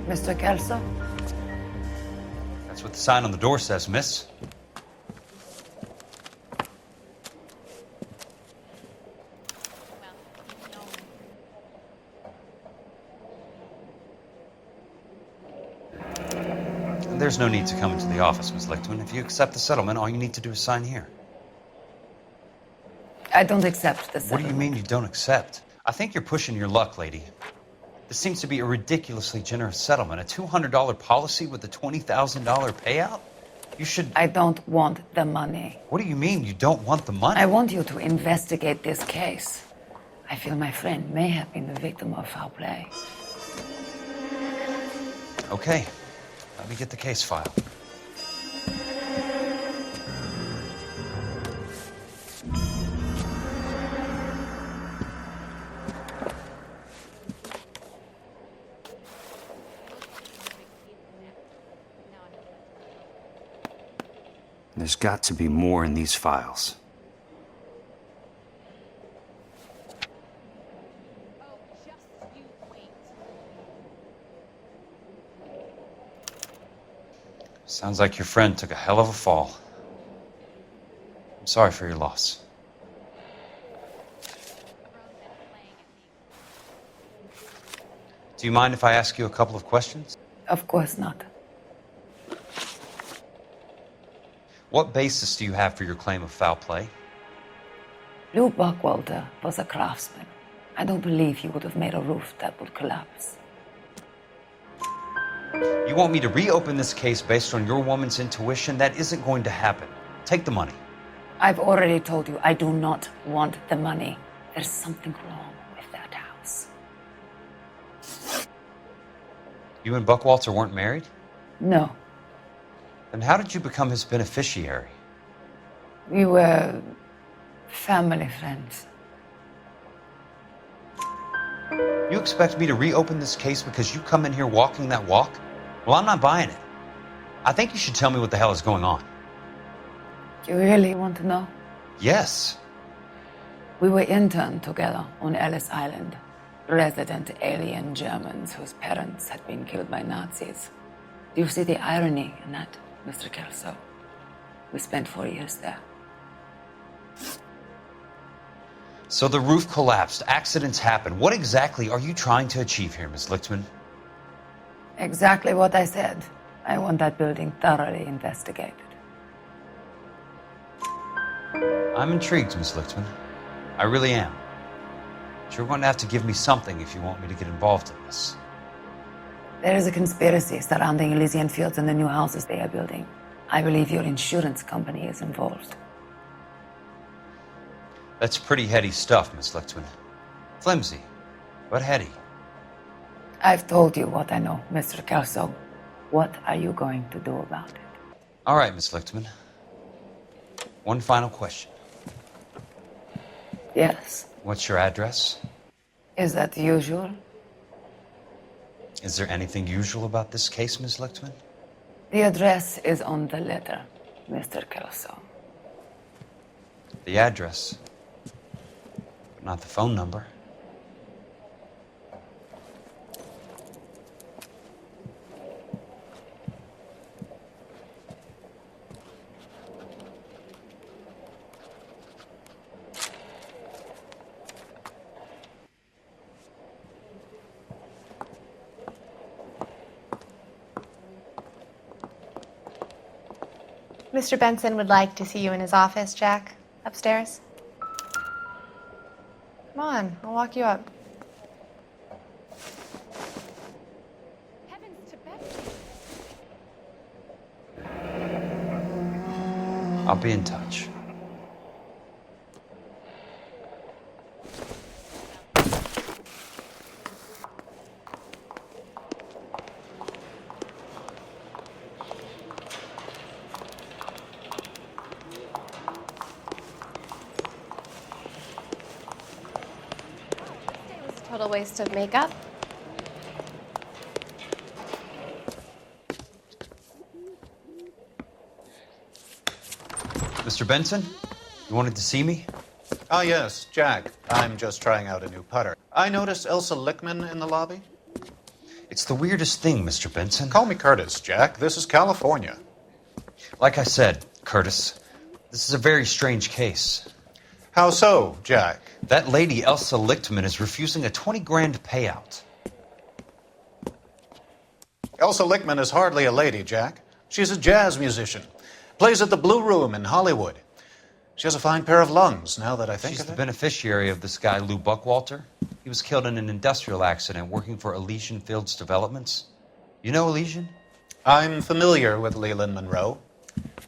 Mr. Kelso? That's what the sign on the door says, miss. And there's no need to come into the office, Miss Lichtman. If you accept the settlement, all you need to do is sign here. I don't accept the settlement. What do you mean you don't accept? I think you're pushing your luck, lady. This seems to be a ridiculously generous settlement. A $200 policy with a $20,000 payout? You should... I don't want the money. What do you mean you don't want the money? I want you to investigate this case. I feel my friend may have been the victim of foul play. Okay. Let me get the case file. There's got to be more in these files. Sounds like your friend took a hell of a fall. I'm sorry for your loss. Do you mind if I ask you a couple of questions? Of course not. What basis do you have for your claim of foul play? Lou Buckwalter was a craftsman. I don't believe he would have made a roof that would collapse. You want me to reopen this case based on your woman's intuition? That isn't going to happen. Take the money. I've already told you I do not want the money. There's something wrong with that house. You and Buckwalter weren't married? No. Then how did you become his beneficiary? We were family friends. You expect me to reopen this case because you come in here walking that walk? Well, I'm not buying it. I think you should tell me what the hell is going on. You really want to know? Yes. We were interned together on Ellis Island. Resident alien Germans whose parents had been killed by Nazis. Do you see the irony in that, Mr. Kelso? We spent 4 years there. So the roof collapsed, accidents happen. What exactly are you trying to achieve here, Miss Lichtman? Exactly what I said. I want that building thoroughly investigated. I'm intrigued, Miss Lichtman. I really am. But you're going to have to give me something if you want me to get involved in this. There is a conspiracy surrounding Elysian Fields and the new houses they are building. I believe your insurance company is involved. That's pretty heady stuff, Miss Lichtman. Flimsy, but heady. I've told you what I know, Mr. Kelso. What are you going to do about it? All right, Miss Lichtman. One final question. Yes. What's your address? Is that usual? Is there anything usual about this case, Miss Lichtman? The address is on the letter, Mr. Kelso. The address, but not the phone number. Mr. Benson would like to see you in his office, Jack. Upstairs. Come on, I'll walk you up. Heavens to Betsy. I'll be in touch. Total waste of makeup. Mr. Benson, you wanted to see me? Ah, yes, Jack. I'm just trying out a new putter. I noticed Elsa Lichtman in the lobby. It's the weirdest thing, Mr. Benson. Call me Curtis, Jack. This is California. Like I said, Curtis, this is a very strange case. How so, Jack? That lady, Elsa Lichtman, is refusing a 20 grand payout. Elsa Lichtman is hardly a lady, Jack. She's a jazz musician. Plays at the Blue Room in Hollywood. She has a fine pair of lungs, now that I think She's of the it. beneficiary of this guy, Lou Buckwalter. He was killed in an industrial accident working for Elysian Fields Developments. You know Elysian? I'm familiar with Leland Monroe.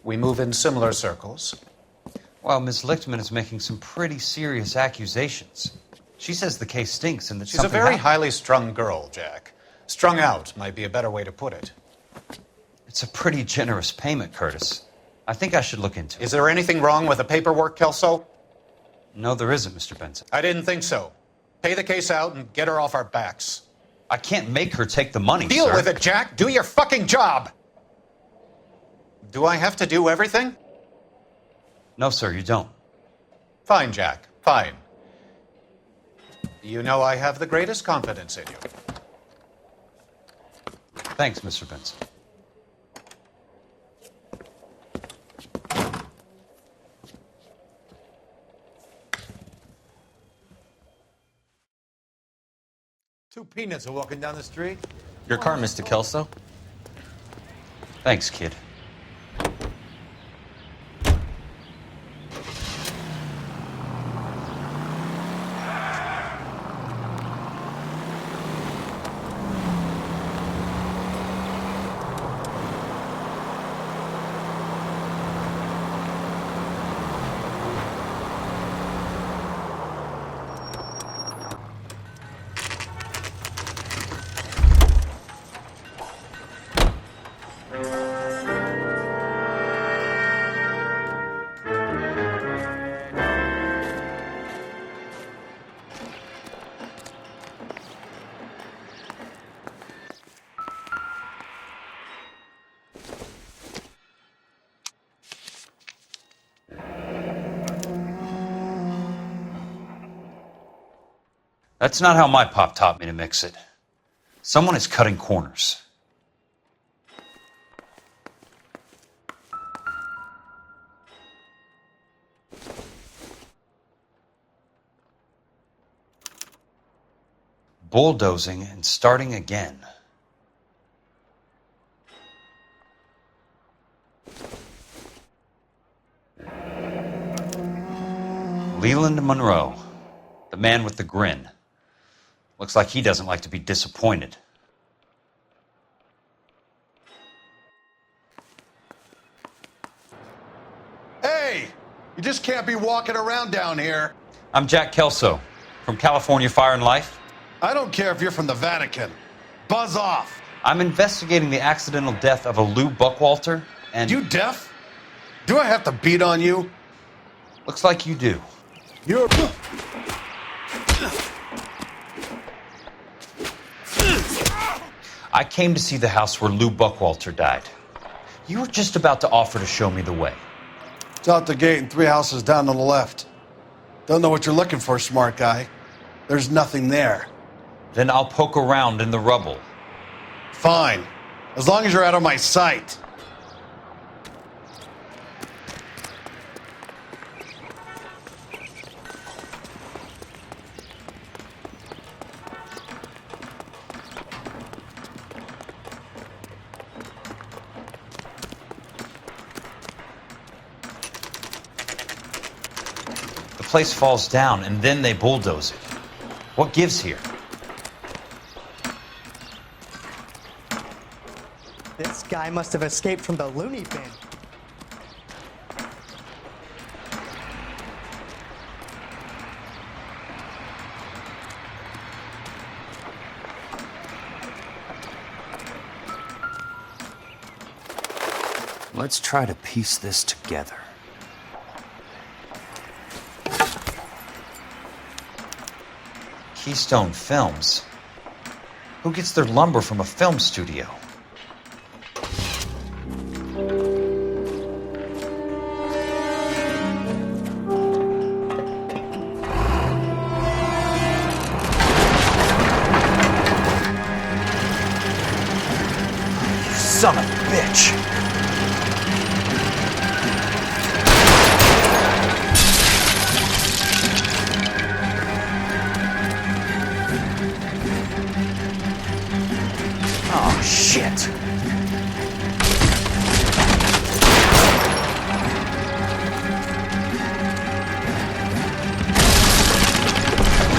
We move in similar circles. Well, Ms. Lichtman is making some pretty serious accusations. She says the case stinks and that She's a something very happened. highly strung girl, Jack. Strung out might be a better way to put it. It's a pretty generous payment, Curtis. I think I should look into it. Is there anything wrong with the paperwork, Kelso? No, there isn't, Mr. Benson. I didn't think so. Pay the case out and get her off our backs. I can't make her take the money, Deal sir. with it, Jack. Do your fucking job. Do I have to do everything? No, sir, you don't. Fine, Jack. Fine. You know I have the greatest confidence in you. Thanks, Mr. Benson. Two peanuts are walking down the street. Your car, Mr. Kelso. Thanks, kid. That's not how my pop taught me to mix it. Someone is cutting corners. Bulldozing and starting again. Leland Monroe, the man with the grin. Looks like he doesn't like to be disappointed. Hey, you just can't be walking around down here. I'm Jack Kelso from California Fire and Life. I don't care if you're from the Vatican. Buzz off. I'm investigating the accidental death of a Lou Buckwalter, and You deaf? Do I have to beat on you? looks like you do. You're... I came to see the house where Lou Buckwalter died. You were just about to offer to show me the way. It's out the gate and 3 houses down on the left. Don't know what you're looking for, smart guy. There's nothing there. Then I'll poke around in the rubble. Fine. As long as you're out of my sight. The place falls down, and then they bulldoze it. What gives here? This guy must have escaped from the loony bin. Let's try to piece this together. Keystone Films? Who gets their lumber from a film studio? Son of a bitch. Oh, shit.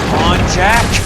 Come on, Jack.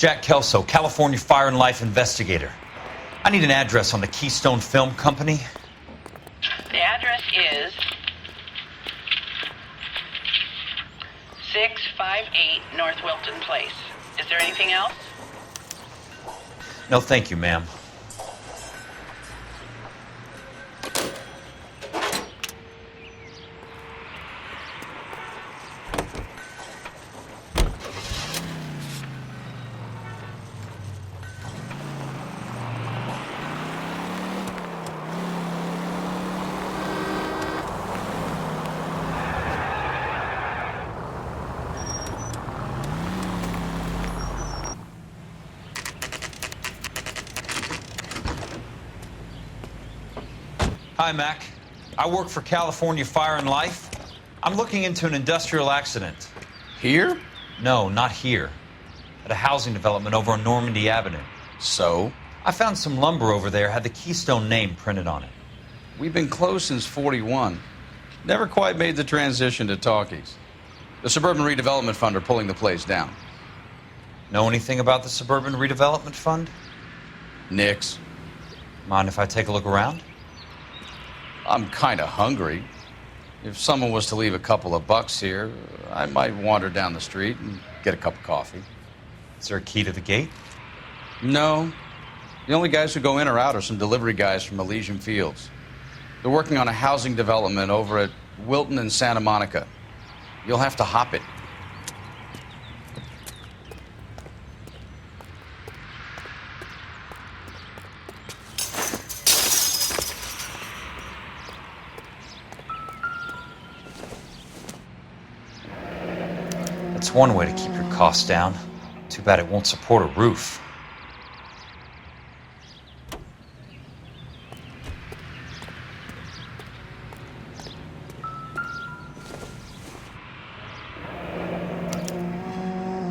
Jack Kelso, California Fire and Life investigator. I need an address on the Keystone Film Company. The address is 658 North Wilton Place. Is there anything else? No, thank you, ma'am. Hi, Mac. I work for California Fire and Life. I'm looking into an industrial accident. Here? No, not here. At a housing development over on Normandy Avenue. So? I found some lumber over there, had the Keystone name printed on it. We've been closed since '41. Never quite made the transition to talkies. The Suburban Redevelopment Fund are pulling the place down. Know anything about the Suburban Redevelopment Fund? Nix. Mind if I take a look around? I'm kind of hungry. If someone was to leave a couple of bucks here, I might wander down the street and get a cup of coffee. Is there a key to the gate? No. The only guys who go in or out are some delivery guys from Elysian Fields. They're working on a housing development over at Wilton and Santa Monica. You'll have to hop it. That's one way to keep your costs down. Too bad it won't support a roof.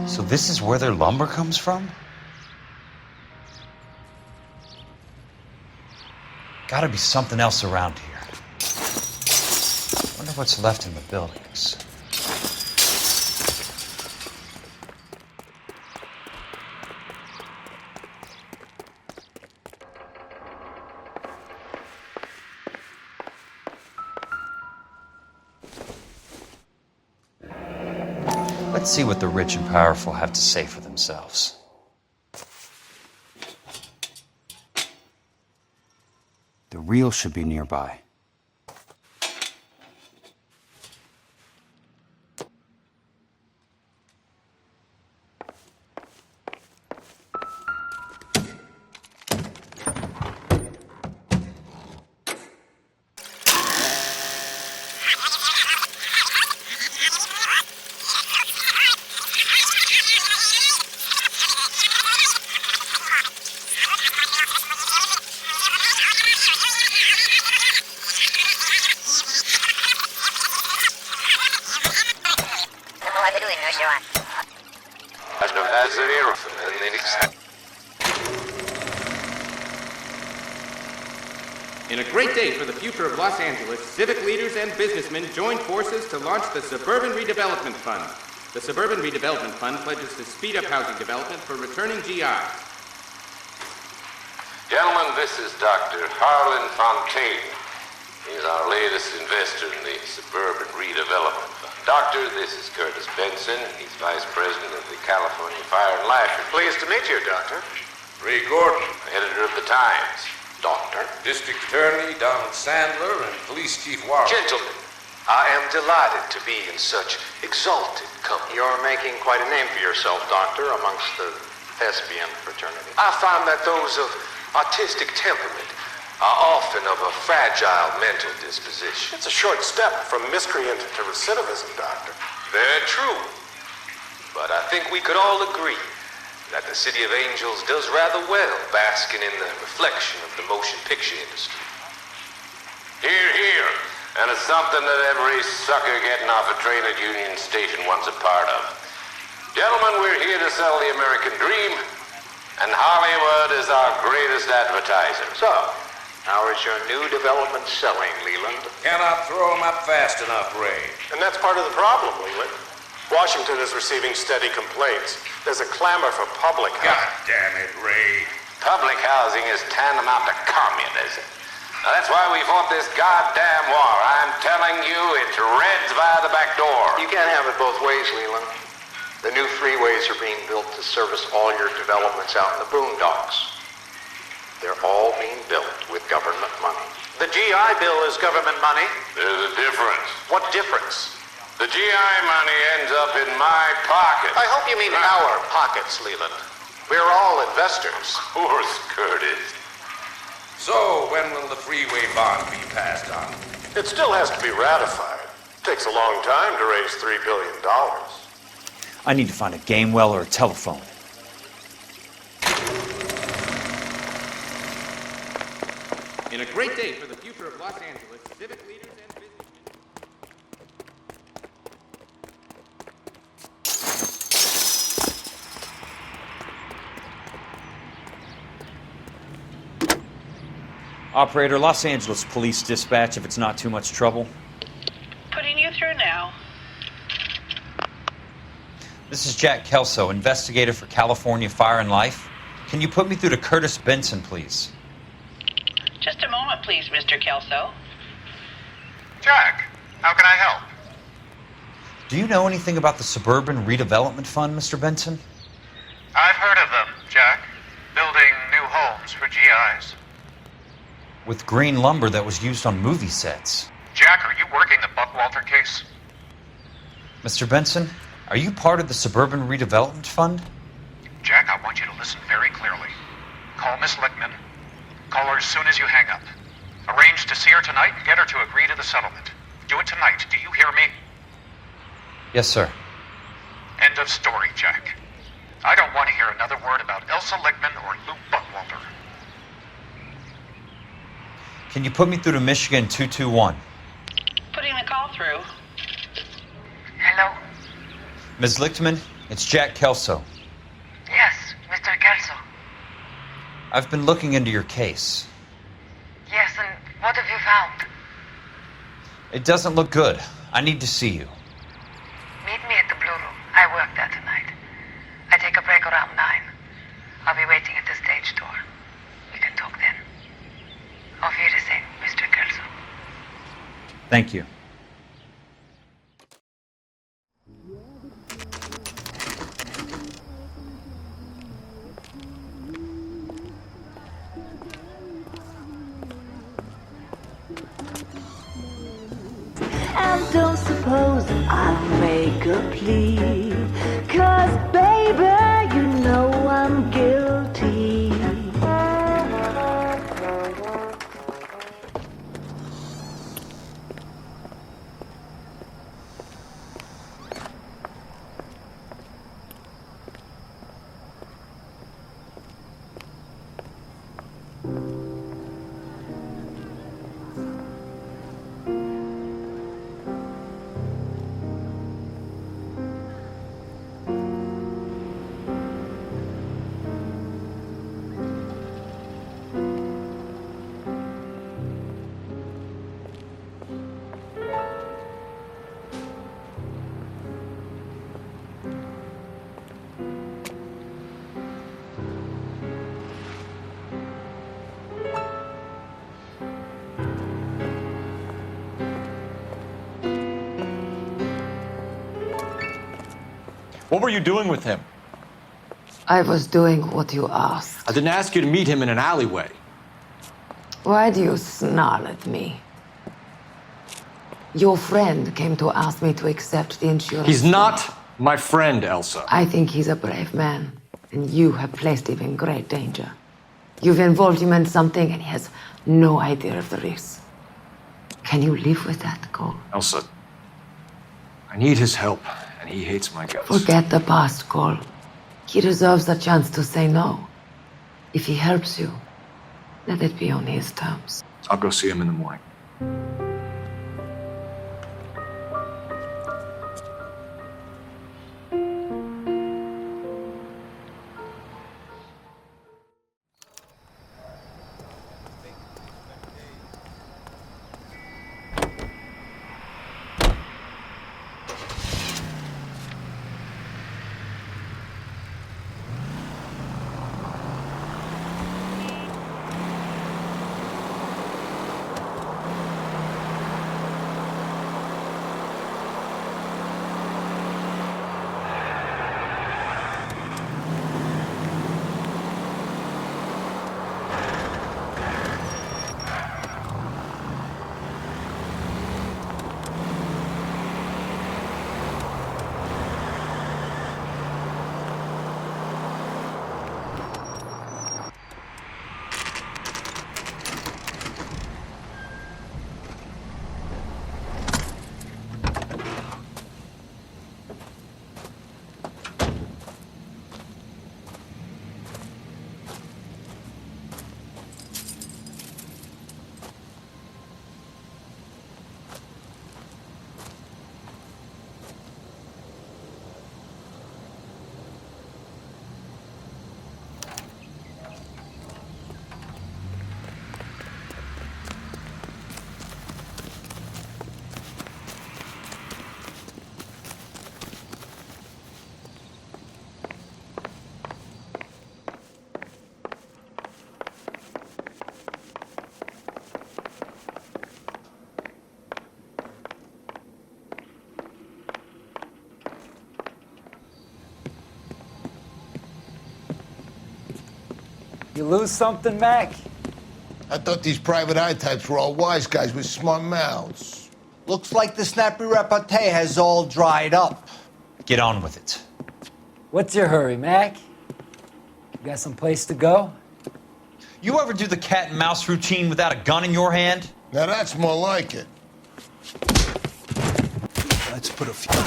So this is where their lumber comes from? Gotta be something else around here. Wonder what's left in the buildings. Let's see what the rich and powerful have to say for themselves. The real should be nearby. In a great day for the future of Los Angeles, civic leaders and businessmen joined forces to launch the Suburban Redevelopment Fund. The Suburban Redevelopment Fund pledges to speed up housing development for returning GIs. Gentlemen, this is Dr. Harlan Fontaine. He's our latest investor in the Suburban Redevelopment Fund. Doctor, this is Curtis Benson. He's Vice President of the California Fire and Life. Pleased to meet you, Doctor. Ray Gordon, editor of the Times. Doctor. District Attorney Donald Sandler and Police Chief Warren. Gentlemen, I am delighted to be in such exalted company. You're making quite a name for yourself, Doctor, amongst the thespian fraternity. I find that those of artistic temperament are often of a fragile mental disposition. It's a short step from miscreant to recidivism, Doctor. Very true. But I think we could all agree that the City of Angels does rather well basking in the reflection of the motion picture industry. Hear, hear. And it's something that every sucker getting off a train at Union Station wants a part of. Gentlemen, we're here to sell the American dream, and Hollywood is our greatest advertiser. So, how is your new development selling, Leland? Cannot throw them up fast enough, Ray. And that's part of the problem, Leland. Washington is receiving steady complaints. There's a clamor for public housing. God damn it, Ray. Public housing is tantamount to communism. Now, that's why we fought this goddamn war. I'm telling you, it's Reds via the back door. You can't have it both ways, Leland. The new freeways are being built to service all your developments out in the boondocks. They're all being built with government money. The GI Bill is government money. There's a difference. What difference? The GI money ends up in my pocket. I hope you mean our pockets, Leland. We're all investors. Of course, Curtis. So, when will the freeway bond be passed on? It still has to be ratified. It takes a long time to raise $3 billion. I need to find a game well or a telephone. In a great day for the future of Los Angeles, civic leaders and business... Operator, Los Angeles Police Dispatch, if it's not too much trouble. Putting you through now. This is Jack Kelso, investigator for California Fire and Life. Can you put me through to Curtis Benson, please? Just a moment, please, Mr. Kelso. Jack, how can I help? Do you know anything about the Suburban Redevelopment Fund, Mr. Benson? I've heard of them, Jack. Building new homes for GIs. With green lumber that was used on movie sets. Jack, are you working the Buckwalter case? Mr. Benson, are you part of the Suburban Redevelopment Fund? Jack, I want you to listen very clearly. Call Miss Lickman. Call her as soon as you hang up. Arrange to see her tonight and get her to agree to the settlement. Do it tonight. Do you hear me? Yes, sir. End of story, Jack. I don't want to hear another word about Elsa Lickman or Luke Buckwalter. Can you put me through to Michigan 221? Putting the call through. Hello? Ms. Lichtman, it's Jack Kelso. Yes, Mr. Kelso. I've been looking into your case. Yes, and what have you found? It doesn't look good. I need to see you. Meet me at the Blue Room. I work there tonight. I take a break around 9. I'll be waiting at the stage door. We can talk then. Auf Wiedersehen, Mr. Kelso. Thank you. And don't suppose I'll make a plea, 'cause baby, you know I'm guilty. What were you doing with him? I was doing what you asked. I didn't ask you to meet him in an alleyway. Why do you snarl at me? Your friend came to ask me to accept the insurance. He's not my friend, Elsa. I think he's a brave man, and you have placed him in great danger. You've involved him in something, and he has no idea of the risk. Can you live with that, Cole? Elsa, I need his help, and he hates my guts. Forget the past, Cole. He deserves a chance to say no. If he helps you, let it be on his terms. I'll go see him in the morning. You lose something, Mac? I thought these private eye types were all wise guys with smart mouths. Looks like the snappy repartee has all dried up. Get on with it. What's your hurry, Mac? You got some place to go? You ever do the cat and mouse routine without a gun in your hand? Now that's more like it. Let's put a few.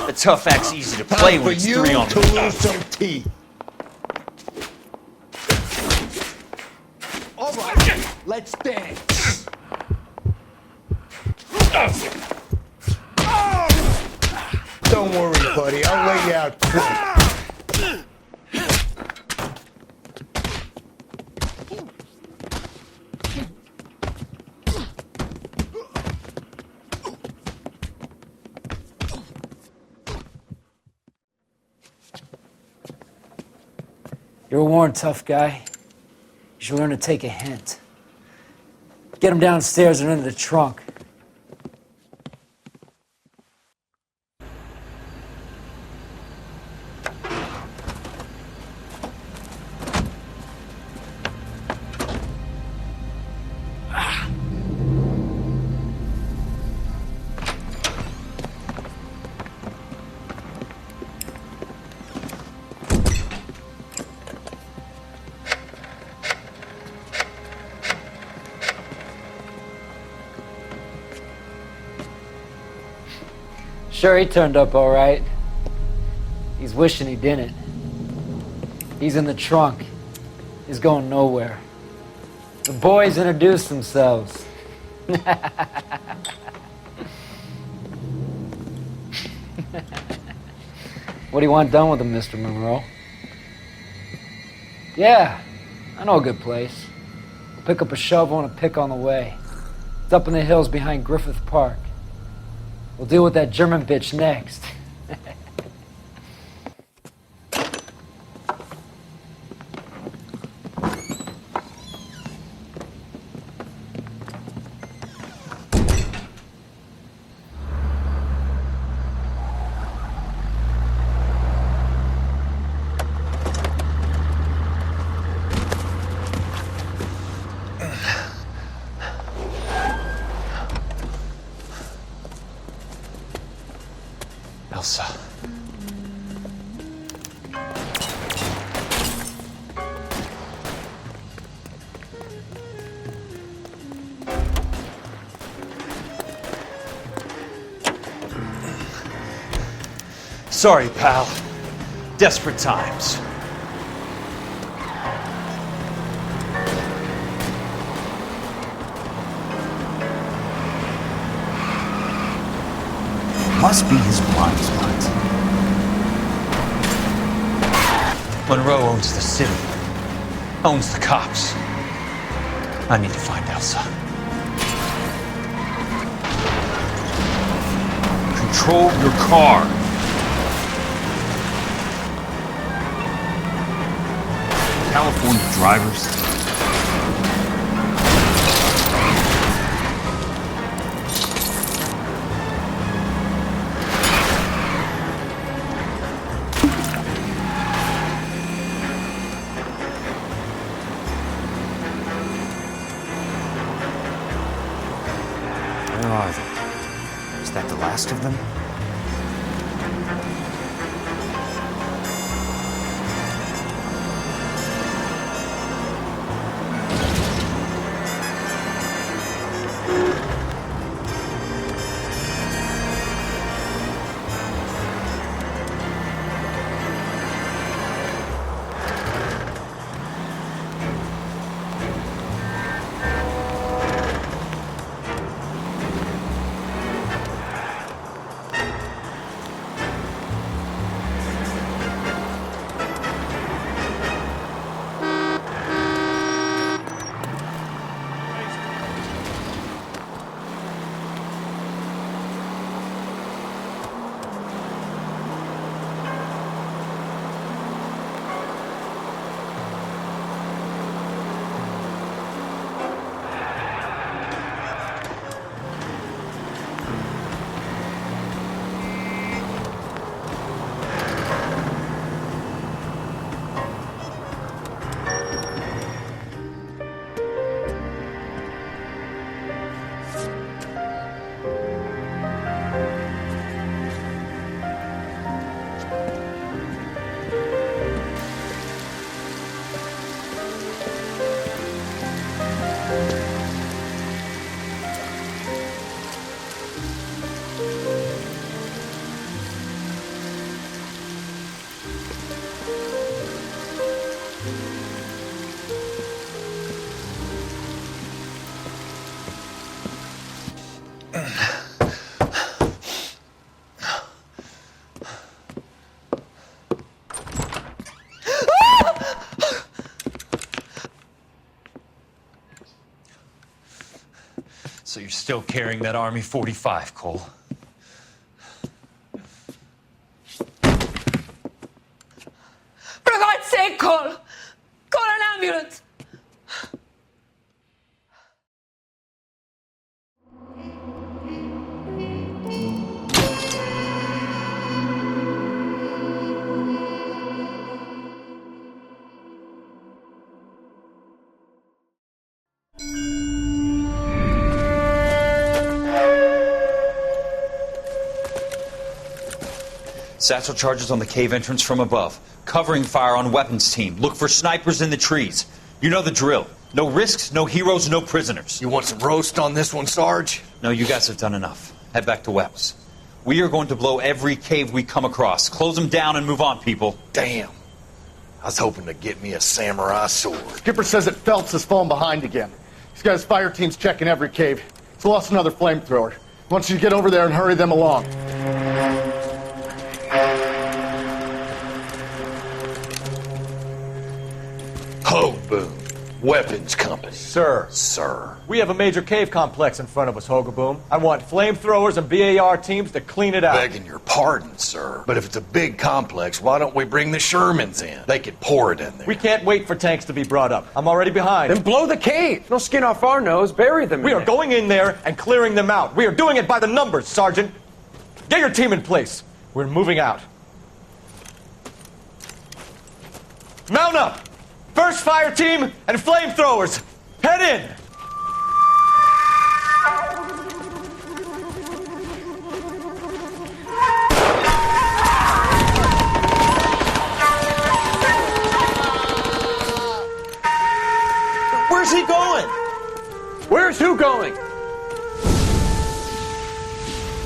The tough act's easy to play when it's 3 on to lose some teeth. All right, let's dance. Don't worry, buddy. I'll lay you out quick. You're a worn, tough guy. You should learn to take a hint. Get him downstairs and into the trunk. Sure, he turned up all right. He's wishing he didn't. He's in the trunk. He's going nowhere. The boys introduced themselves. What do you want done with him, Mr. Monroe? Yeah, I know a good place. We'll pick up a shovel and a pick on the way. It's up in the hills behind Griffith Park. We'll deal with that German bitch next. Elsa. Sorry, pal. Desperate times. Must be his blind spot. Monroe owns the city, owns the cops. I need to find Elsa. Control your car. California drivers. Where are they? Is that the last of them? So you're still carrying that Army 45, Cole? For God's sake, Cole! Call an ambulance! Satchel charges on the cave entrance from above. Covering fire on weapons team. Look for snipers in the trees. You know the drill. No risks, no heroes, no prisoners. You want some roast on this one, Sarge? No, you guys have done enough. Head back to Webb's. We are going to blow every cave we come across. Close them down and move on, people. Damn. I was hoping to get me a samurai sword. Skipper says that Phelps has fallen behind again. He's got his fire teams checking every cave. He's lost another flamethrower. He wants you to get over there and hurry them along. Hoboom. Weapons Company. Sir. Sir. We have a major cave complex in front of us, Hogaboom. I want flamethrowers and BAR teams to clean it out. Begging your pardon, sir. But if it's a big complex, why don't we bring the Shermans in? They could pour it in there. We can't wait for tanks to be brought up. I'm already behind. Then blow the cave. No skin off our nose. Bury them. We are going in there and clearing them out. We are doing it by the numbers, Sergeant. Get your team in place. We're moving out. Mount up! First fire team and flamethrowers! Head in!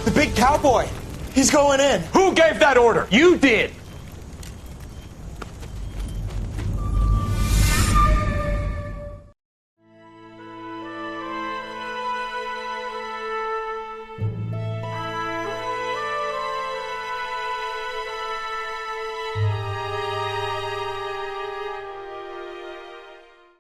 The big cowboy. He's going in. Who gave that order? You did.